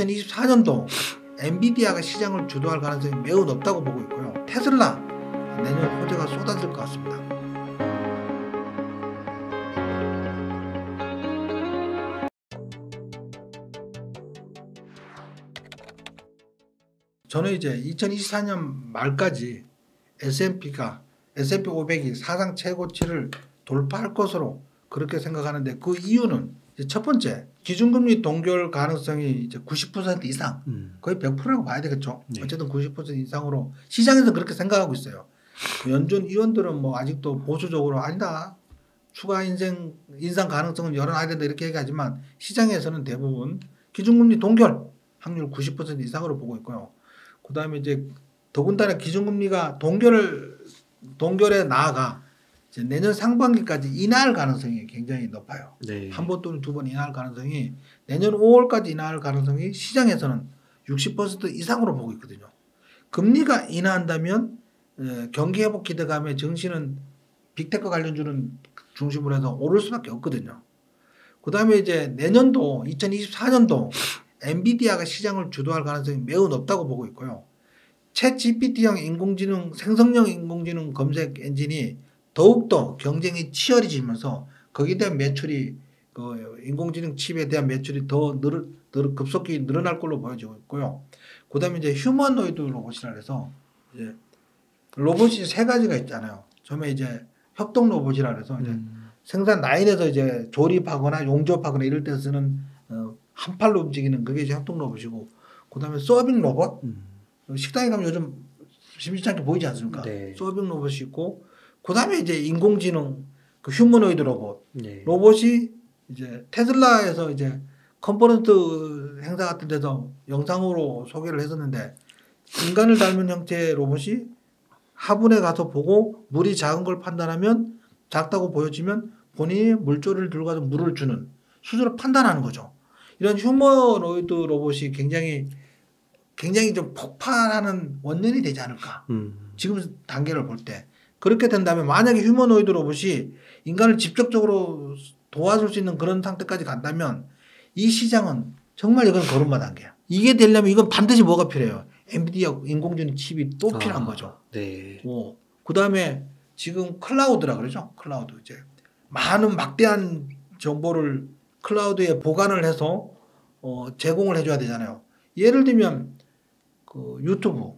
2024년도 엔비디아가 시장을 주도할 가능성이 매우 높다고 보고 있고요. 테슬라 내년 호재가 쏟아질 것 같습니다. 저는 이제 2024년 말까지 S&P 500이 사상 최고치를 돌파할 것으로 그렇게 생각하는데, 그 이유는 이제 첫 번째, 기준금리 동결 가능성이 이제 90% 이상, 거의 100%라고 봐야 되겠죠. 네. 어쨌든 90% 이상으로 시장에서 그렇게 생각하고 있어요. 연준 위원들은 뭐 아직도 보수적으로 아니다, 추가 인상 가능성은 열어놔야 된다 이렇게 얘기하지만, 시장에서는 대부분 기준금리 동결 확률 90% 이상으로 보고 있고요. 그 다음에 이제 더군다나 기준금리가 동결에 나아가 이제 내년 상반기까지 인하할 가능성이 굉장히 높아요. 네. 한 번 또는 두 번 인하할 가능성이, 내년 5월까지 인하할 가능성이 시장에서는 60% 이상으로 보고 있거든요. 금리가 인하한다면 경기 회복 기대감에 증시는 빅테크 관련주는 중심으로 해서 오를 수밖에 없거든요. 그 다음에 이제 내년도 2024년도 엔비디아가 시장을 주도할 가능성이 매우 높다고 보고 있고요. 챗 GPT형 인공지능, 생성형 인공지능 검색 엔진이 더욱더 경쟁이 치열해지면서 거기에 대한 매출이, 인공지능 칩에 대한 매출이 더 급속히 늘어날 걸로 보여지고 있고요. 그 다음에 이제 휴머노이드 로봇이라 해서 이제 로봇이 세 가지가 있잖아요. 처음에 이제 협동 로봇이라 해서 이제 생산 라인에서 이제 조립하거나 용접하거나 이럴 때 쓰는 한 팔로 움직이는 그게 이제 협동 로봇이고, 그 다음에 서빙 로봇, 식당에 가면 요즘 심심찮게 보이지 않습니까? 네. 서빙 로봇이 있고, 그 다음에 이제 인공지능, 그 휴머노이드 로봇. 네. 로봇이 이제 테슬라에서 이제 컨퍼런스 행사 같은 데서 영상으로 소개를 했었는데, 인간을 닮은 형태의 로봇이 화분에 가서 보고 물이 작은 걸 판단하면, 작다고 보여지면 본인이 물조리를 들고 가서 물을 주는 수준을 판단하는 거죠. 이런 휴머노이드 로봇이 굉장히 좀 폭발하는 원년이 되지 않을까. 지금 단계를 볼 때. 그렇게 된다면, 만약에 휴머노이드 로봇이 인간을 직접적으로 도와줄 수 있는 그런 상태까지 간다면, 이 시장은 정말 이건 걸음마 단계야. 이게 되려면 이건 반드시 뭐가 필요해요? 엔비디아 인공지능 칩이 또 필요한 거죠. 네. 그 다음에 지금 클라우드라 그러죠. 클라우드. 이제 많은 막대한 정보를 클라우드에 보관을 해서 제공을 해줘야 되잖아요. 예를 들면 그 유튜브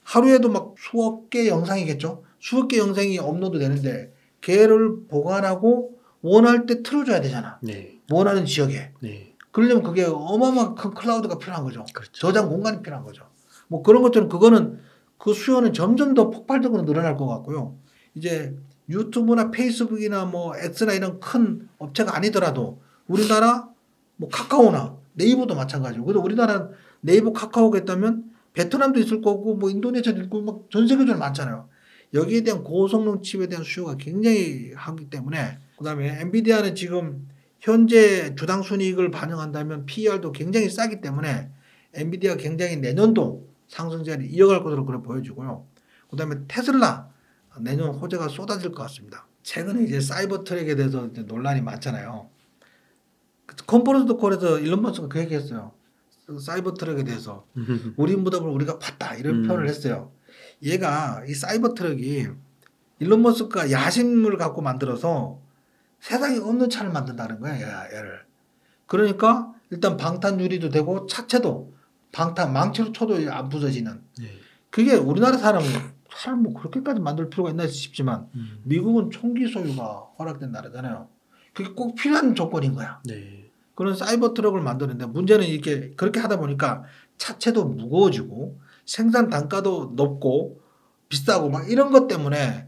하루에도 막 수억 개 영상이겠죠. 수억 개 영상이 업로드 되는데 걔를 보관하고 원할 때 틀어줘야 되잖아. 네. 원하는 지역에. 네. 그러려면 그게 어마어마한 큰 클라우드가 필요한 거죠. 그렇죠. 저장 공간이 필요한 거죠. 뭐 그런 것처럼 그거는 그 수요는 점점 더 폭발적으로 늘어날 것 같고요. 이제 유튜브나 페이스북이나 뭐 X나 이런 큰 업체가 아니더라도 우리나라 뭐 카카오나 네이버도 마찬가지고. 그래서 우리나라 네이버 카카오가 있다면 베트남도 있을 거고 뭐 인도네시아도 있고 막 전 세계적으로 많잖아요. 여기에 대한 고성능 칩에 대한 수요가 굉장히 하기 때문에, 그다음에 엔비디아는 지금 현재 주당 순이익을 반영한다면 PER도 굉장히 싸기 때문에 엔비디아가 굉장히 내년도 상승세를 이어갈 것으로 그래 보여지고요. 그다음에 테슬라 내년 호재가 쏟아질 것 같습니다. 최근에 이제 사이버 트랙에 대해서 이제 논란이 많잖아요. 컨퍼런스 콜에서 일론 머스크가 그 얘기했어요. 사이버 트럭에 대해서 우리 무덤을 우리가 팠다 이런 표현을 했어요. 얘가 이 사이버 트럭이 일론 머스크가 야심을 갖고 만들어서 세상에 없는 차를 만든다는 거야, 얘를. 그러니까 일단 방탄 유리도 되고 차체도 방탄 망치로 쳐도 안 부서지는. 그게 우리나라 사람은 뭐 그렇게까지 만들 필요가 있나 싶지만 미국은 총기 소유가 허락된 나라잖아요. 그게 꼭 필요한 조건인 거야. 네. 그런 사이버 트럭을 만드는데 문제는 이렇게 그렇게 하다 보니까 차체도 무거워지고 생산 단가도 높고 비싸고 막 이런 것 때문에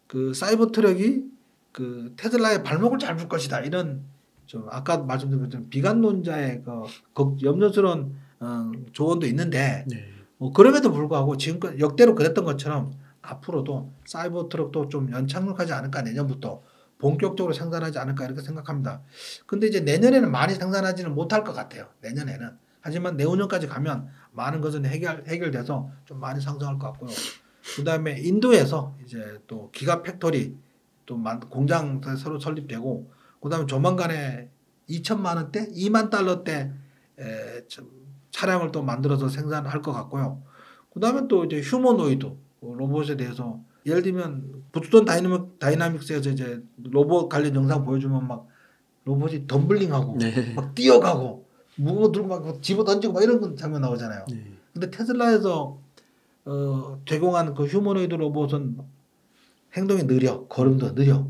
그 사이버 트럭이 그 테슬라의 발목을 잡을 것이다. 이런 좀 아까 말씀드린 것처럼 비관론자의 그 염려스러운 조언도 있는데 네. 뭐 그럼에도 불구하고 지금까지 역대로 그랬던 것처럼 앞으로도 사이버 트럭도 좀 연착륙하지 않을까, 내년부터 본격적으로 생산하지 않을까 이렇게 생각합니다. 근데 이제 내년에는 많이 생산하지는 못할 것 같아요. 내년에는. 하지만 내후년까지 가면 많은 것은 해결돼서 좀 많이 상승할 것 같고요. 그 다음에 인도에서 이제 또 기가 팩토리 또 공장 새로 설립되고, 그 다음에 조만간에 2천만 원대, 2만 달러대 차량을 또 만들어서 생산할 것 같고요. 그다음에 또 이제 휴머노이드 로봇에 대해서 예를 들면 부스턴 다이나믹스에서 이제 로봇 관련 영상 보여주면 막 로봇이 덤블링하고 네. 막 뛰어가고 무거운 거 들고 막 집어 던지고 막 이런 장면 나오잖아요. 네. 근데 테슬라에서 제공한 그 휴머노이드 로봇은 행동이 느려, 걸음도 느려.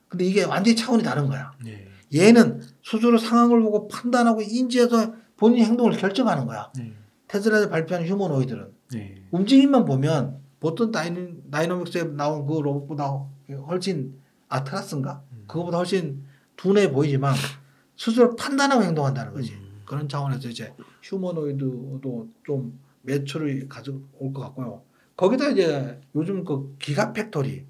근데 이게 완전히 차원이 다른 거야. 네. 얘는 스스로 상황을 보고 판단하고 인지해서 본인 행동을 결정하는 거야. 네. 테슬라에서 발표한 휴머노이드는 네. 움직임만 보면 보통 다이너믹스에 나온 그 로봇보다 훨씬 아트라스인가? 그거보다 훨씬 둔해 보이지만 스스로 판단하고 행동한다는 거지. 그런 차원에서 이제 휴머노이드도 좀 매출을 가져올 것 같고요. 거기다 이제 요즘 그 기가 팩토리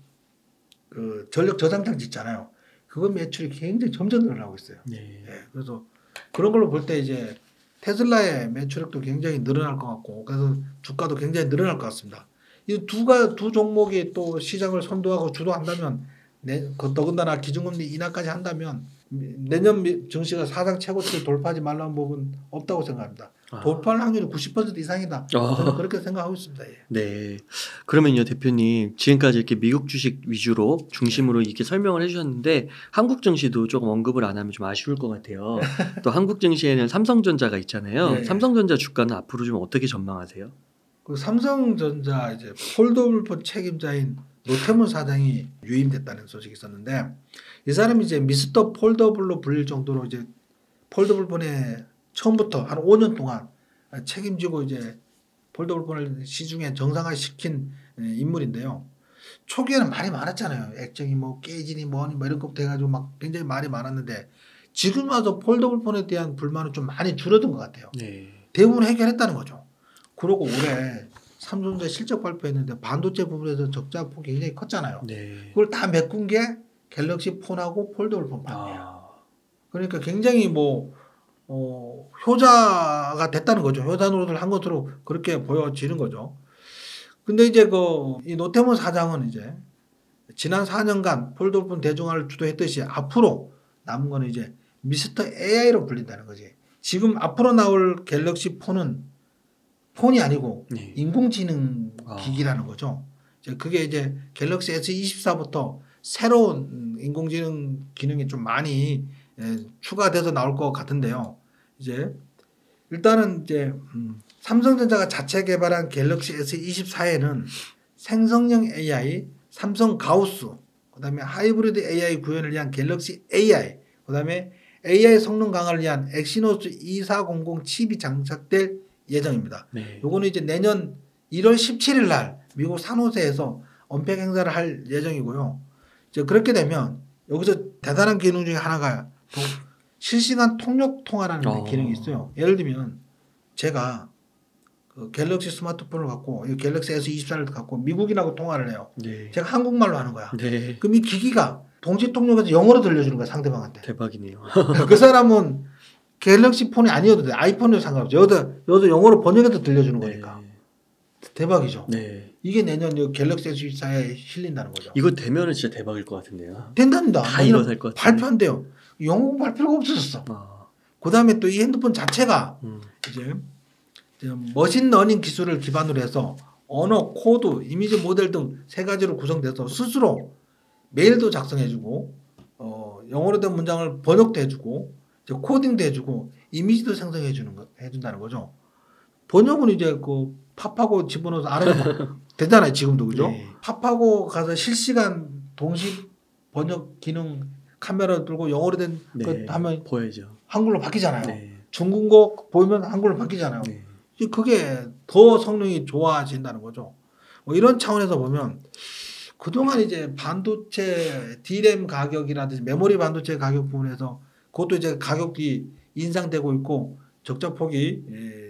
그 전력 저장 장치 있잖아요. 그거 매출이 굉장히 점점 늘어나고 있어요. 네. 예, 그래서 그런 걸로 볼 때 이제 테슬라의 매출액도 굉장히 늘어날 것 같고 그래서 주가도 굉장히 늘어날 것 같습니다. 이 두 종목이 또 시장을 선도하고 주도한다면 더군다나 기준금리 인하까지 한다면 내년 증시가 사상 최고치를 돌파하지 말라는 부분 없다고 생각합니다. 돌파할 확률이 90% 이상이다. 저는 그렇게 생각하고 있습니다. 예. 네. 그러면요, 대표님. 지금까지 이렇게 미국 주식 위주로 중심으로 이렇게 설명을 해주셨는데 한국 증시도 조금 언급을 안 하면 좀 아쉬울 것 같아요. 또 한국 증시에는 삼성전자가 있잖아요. 네. 삼성전자 주가는 앞으로 좀 어떻게 전망하세요? 그 삼성전자 이제 폴더블폰 책임자인 노태문 사장이 유임됐다는 소식이 있었는데 이 사람이 이제 미스터 폴더블로 불릴 정도로 이제 폴더블폰에 처음부터 한 5년 동안 책임지고 이제 폴더블폰을 시중에 정상화시킨 인물인데요. 초기에는 말이 많았잖아요. 액정이 뭐 깨지니 뭐니 뭐 이런 것부터 해가지고 막 굉장히 말이 많았는데 지금 와서 폴더블폰에 대한 불만은 좀 많이 줄어든 것 같아요. 네. 대부분 해결했다는 거죠. 그러고 올해 삼성전자 실적 발표했는데 반도체 부분에서 적자 폭이 굉장히 컸잖아요. 네. 그걸 다 메꾼 게 갤럭시 폰하고 폴더블폰 판매야. 아. 그러니까 굉장히 효자가 됐다는 거죠. 효자 노릇을 한 것으로 그렇게 보여지는 거죠. 근데 이제 이 노태문 사장은 이제 지난 4년간 폴더블폰 대중화를 주도했듯이 앞으로 남은 거는 이제 미스터 AI로 불린다는 거지. 지금 앞으로 나올 갤럭시 폰은 폰이 아니고 네. 인공지능 기기라는 거죠. 그게 이제 갤럭시 S24부터 새로운 인공지능 기능이 좀 많이 추가돼서 나올 것 같은데요. 이제 일단은 이제 삼성전자가 자체 개발한 갤럭시 S24에는 생성형 AI, 삼성 가우스, 그다음에 하이브리드 AI 구현을 위한 갤럭시 AI, 그다음에 AI 성능 강화를 위한 엑시노스 2400 칩이 장착될 예정입니다. 네. 요거는 이제 내년 1월 17일 날 미국 산호세에서 언팩 행사를 할 예정이고요. 이제 그렇게 되면 여기서 대단한 기능 중에 하나가 또 실시간 통역 통화라는 기능이 있어요. 예를 들면 제가 그 갤럭시 스마트폰을 갖고 이 갤럭시 S24를 갖고 미국인하고 통화를 해요. 네. 제가 한국말로 하는 거야. 네. 그럼 이 기기가 동시 통역에서 영어로 들려주는 거야, 상대방한테. 대박이네요. 그 사람은 갤럭시 폰이 아니어도 돼. 아이폰도 상관없죠. 여기서 영어로 번역해서 들려주는 거니까. 네. 대박이죠. 네. 이게 내년 갤럭시 S24에 실린다는 거죠. 이거 되면은 진짜 대박일 것 같은데요. 된답니다. 다 이거 살 것 같아요. 발표한대요. 영어 공부할 필요가 없어졌어. 그 다음에 또 이 핸드폰 자체가 이제 머신러닝 기술을 기반으로 해서 언어, 코드, 이미지 모델 등 세 가지로 구성돼서 스스로 메일도 작성해주고 영어로 된 문장을 번역도 해주고 코딩도 해주고 이미지도 해준다는 거죠. 번역은 이제 그 팝하고 집어넣어서 알아보면 되잖아요. 지금도 그죠? 네. 팝하고 가서 실시간 동시 번역 기능 카메라 들고 영어로 된 것 하면 보여죠. 한글로 바뀌잖아요. 네. 중국어 보이면 한글로 바뀌잖아요. 네. 그게 더 성능이 좋아진다는 거죠. 이런 차원에서 보면 그동안 이제 반도체 D램 가격이라든지 메모리 반도체 가격 부분에서 그것도 이제 가격이 인상되고 있고 적자 폭이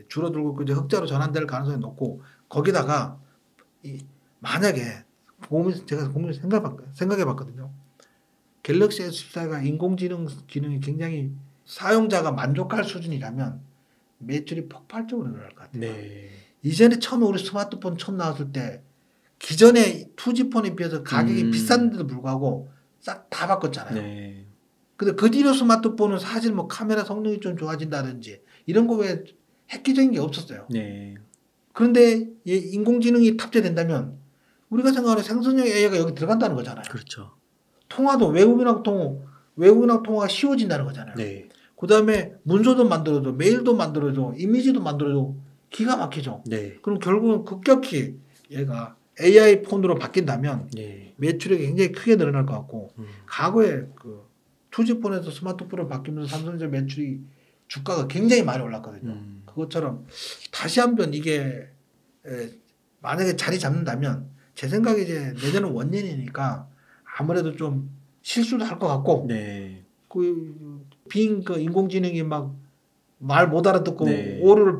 줄어들고 있고 이제 흑자로 전환될 가능성이 높고 거기다가 만약에 제가 생각해 봤거든요. 갤럭시 S24가 인공지능 기능이 굉장히 사용자가 만족할 수준이라면 매출이 폭발적으로 늘어날 것 같아요. 네. 이전에 처음에 우리 스마트폰 처음 나왔을 때 기존의 2G폰에 비해서 가격이 비싼데도 불구하고 싹 다 바꿨잖아요. 네. 근데 그 뒤로 스마트폰은 사실 카메라 성능이 좀 좋아진다든지 이런 거 왜 획기적인 게 없었어요. 네. 그런데 이 인공지능이 탑재된다면 우리가 생각하는 생성형 AI가 여기 들어간다는 거잖아요. 그렇죠. 통화도 외국인하고 통화가 쉬워진다는 거잖아요. 네. 그다음에 문서도 만들어줘, 메일도 만들어줘, 이미지도 만들어줘. 기가 막히죠. 네. 그럼 결국은 급격히 얘가 AI 폰으로 바뀐다면 네. 매출액이 굉장히 크게 늘어날 것 같고 음. 과거에 그 투지폰에서 스마트폰으로 바뀌면서 삼성전자 매출이 주가가 굉장히 많이 올랐거든요. 그것처럼 다시 한번 이게 만약에 자리 잡는다면 제 생각에 이제 내년은 원년이니까 아무래도 좀 실수도 할 것 같고 네. 그 인공지능이 막 말 못 알아듣고 네. 오류를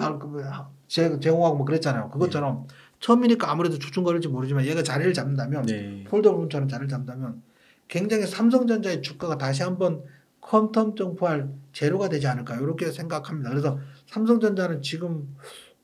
제공하고 뭐 그랬잖아요. 그것처럼 처음이니까 아무래도 주춤거릴지 모르지만 얘가 자리를 잡는다면 네. 폴더블처럼 자리를 잡는다면 굉장히 삼성전자의 주가가 다시 한번 퀀텀 점프할 재료가 되지 않을까 이렇게 생각합니다. 그래서 삼성전자는 지금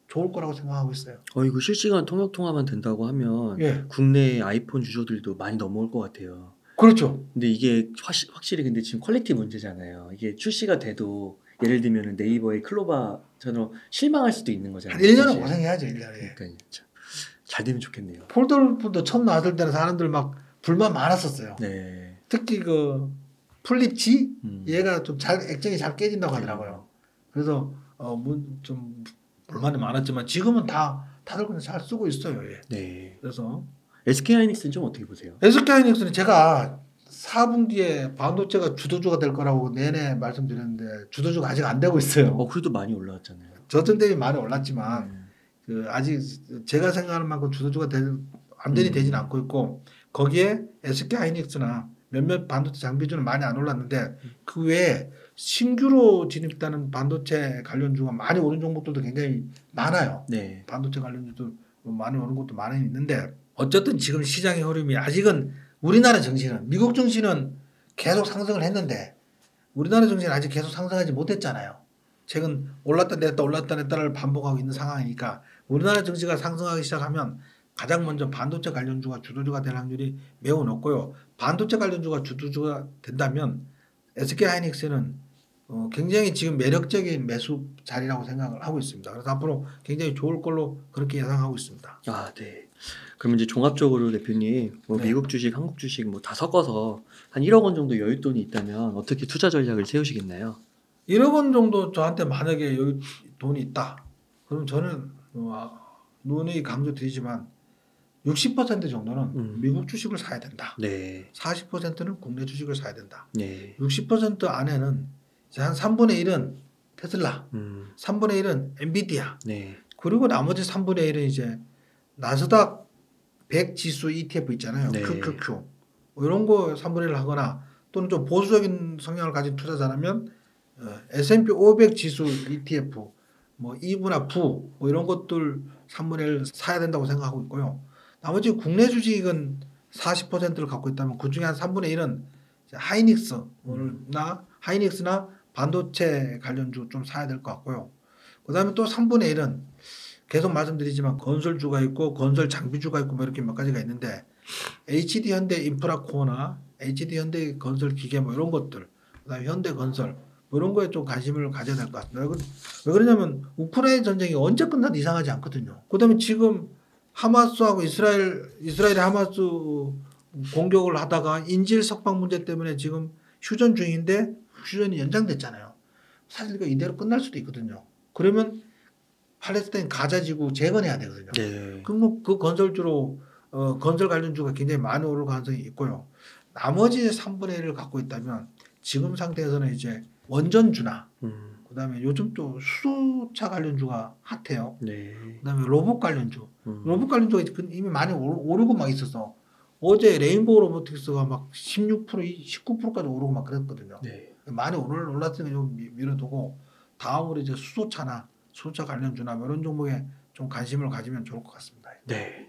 좋을 거라고 생각하고 있어요. 이거 실시간 통화만 된다고 하면 예, 국내 아이폰 유저들도 많이 넘어올 것 같아요. 그렇죠. 근데 이게 확실히 근데 지금 퀄리티 문제잖아요. 이게 출시가 돼도 예를 들면 네이버의 클로바처럼 실망할 수도 있는 거잖아요. 한 1년은 사실. 고생해야죠. 1년에. 그러니까 잘 되면 좋겠네요. 폴더블도 처음 나왔을 때는 사람들 막 불만 많았었어요. 네. 특히 그 플립 G 얘가 좀 액정이 잘 깨진다고 네. 하더라고요. 그래서 좀 불만이 많았지만 지금은 다들 그냥 잘 쓰고 있어요. 예. 네. 그래서 SK하이닉스는 좀 어떻게 보세요? SK하이닉스는 제가 4분기에 반도체가 주도주가 될 거라고 내내 말씀드렸는데 주도주가 아직 안 되고 있어요. 그래도 많이 올라왔잖아요. 저점 대비 많이 올랐지만 그 아직 제가 생각하는 만큼 주도주가 완전히 되지는 않고 있고 거기에 SK하이닉스나 몇몇 반도체 장비주는 많이 안 올랐는데 그 외에 신규로 진입하는 반도체 관련주가 많이 오른 종목들도 굉장히 많아요. 네. 반도체 관련주도 많이 오른 것도 많이 있는데 어쨌든 지금 시장의 흐름이 아직은 우리나라 증시는 미국 증시는 계속 상승을 했는데 우리나라 증시는 아직 계속 상승하지 못했잖아요. 최근 올랐다 내렸다를 반복하고 있는 상황이니까 우리나라 증시가 상승하기 시작하면 가장 먼저 반도체 관련주가 주도주가 될 확률이 매우 높고요. 반도체 관련주가 주도주가 된다면 SK하이닉스는 굉장히 지금 매력적인 매수 자리라고 생각을 하고 있습니다. 그래서 앞으로 굉장히 좋을 걸로 그렇게 예상하고 있습니다. 아, 네. 그럼 이제 종합적으로 대표님 뭐 네. 미국 주식, 한국 주식 뭐 다 섞어서 한 1억 원 정도 여윳돈이 있다면 어떻게 투자 전략을 세우시겠나요? 1억 원 정도 저한테 만약에 여기 돈이 있다. 그럼 저는 누누이 강조드리지만 60% 정도는 미국 주식을 사야 된다. 네. 40%는 국내 주식을 사야 된다. 네. 60% 안에는 이제 한 3분의 1은 테슬라, 3분의 1은 엔비디아, 네. 그리고 나머지 3분의 1은 이제 나스닥 100 지수 ETF 있잖아요. 네. QQQ. 이런 거 3분의 1을 하거나 또는 좀 보수적인 성향을 가진 투자자라면 S&P 500 지수 ETF, 뭐 이브나 부, 뭐 이런 것들 3분의 1 사야 된다고 생각하고 있고요. 나머지 국내 주식은 40%를 갖고 있다면 그 중에 한 3분의 1은 하이닉스나 반도체 관련주 좀 사야 될 것 같고요. 그다음에 또 3분의 1은 계속 말씀드리지만 건설주가 있고 건설 장비주가 있고 뭐 이렇게 몇 가지가 있는데 HD 현대 인프라코어나 HD 현대 건설 기계 뭐 이런 것들, 그다음에 현대 건설 뭐 이런 거에 좀 관심을 가져야 될 것 같습니다. 왜 그러냐면 우크라이나 전쟁이 언제 끝나도 이상하지 않거든요. 그다음에 지금 하마스하고 이스라엘의 하마스 공격을 하다가 인질 석방 문제 때문에 지금 휴전 중인데 휴전이 연장됐잖아요. 사실 이대로 끝날 수도 있거든요. 그러면 팔레스타인 가자지구 재건해야 되거든요. 네. 그럼 그 건설주로 건설 관련주가 굉장히 많이 오를 가능성이 있고요. 나머지 3분의 1을 갖고 있다면 지금 상태에서는 이제 원전주나 그다음에 요즘 또 수소차 관련주가 핫해요. 네. 그다음에 로봇 관련주. 로봇 관련주가 이미 많이 오르고 막 있어서 어제 레인보우 로보틱스가 막 16%, 19%까지 오르고 막 그랬거든요. 네. 많이 올랐으니까 좀 밀어두고 다음으로 이제 수소차 관련주나 이런 종목에 좀 관심을 가지면 좋을 것 같습니다. 네.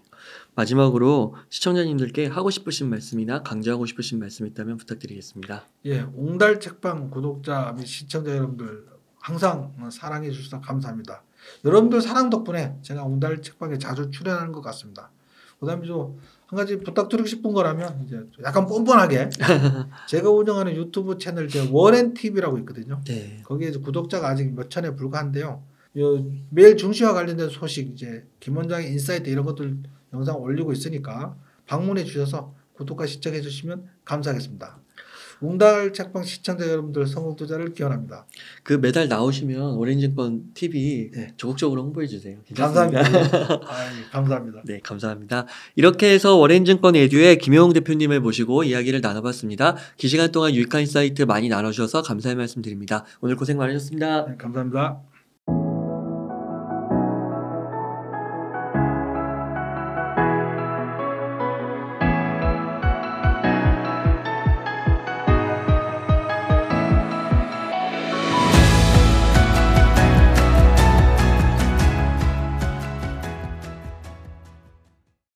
마지막으로 시청자님들께 하고 싶으신 말씀이나 강조하고 싶으신 말씀 있다면 부탁드리겠습니다. 예, 옹달 책방 구독자 및 시청자 여러분들 항상 사랑해 주셔서 감사합니다. 여러분들 사랑 덕분에 제가 옹달 책방에 자주 출연하는 것 같습니다. 그다음에 좀 한 가지 부탁드리고 싶은 거라면 이제 약간 뻔뻔하게 제가 운영하는 유튜브 채널 제 워렌 TV라고 있거든요. 네. 거기에 구독자가 아직 몇 천에 불과한데요. 매일 증시와 관련된 소식 이제 김 원장의 인사이트 이런 것들 영상 올리고 있으니까 방문해 주셔서 구독과 시청해 주시면 감사하겠습니다. 웅달 책방 시청자 여러분들 성공 투자를 기원합니다. 그 매달 나오시면 오렌지증권 TV 네. 적극적으로 홍보해 주세요. 감사합니다. 감사합니다. 네, 감사합니다. 이렇게 해서 워렌증권 에듀의 김영웅 대표님을 모시고 이야기를 나눠봤습니다. 긴 시간 동안 유익한 인사이트 많이 나눠주셔서 감사의 말씀드립니다. 오늘 고생 많으셨습니다. 네, 감사합니다.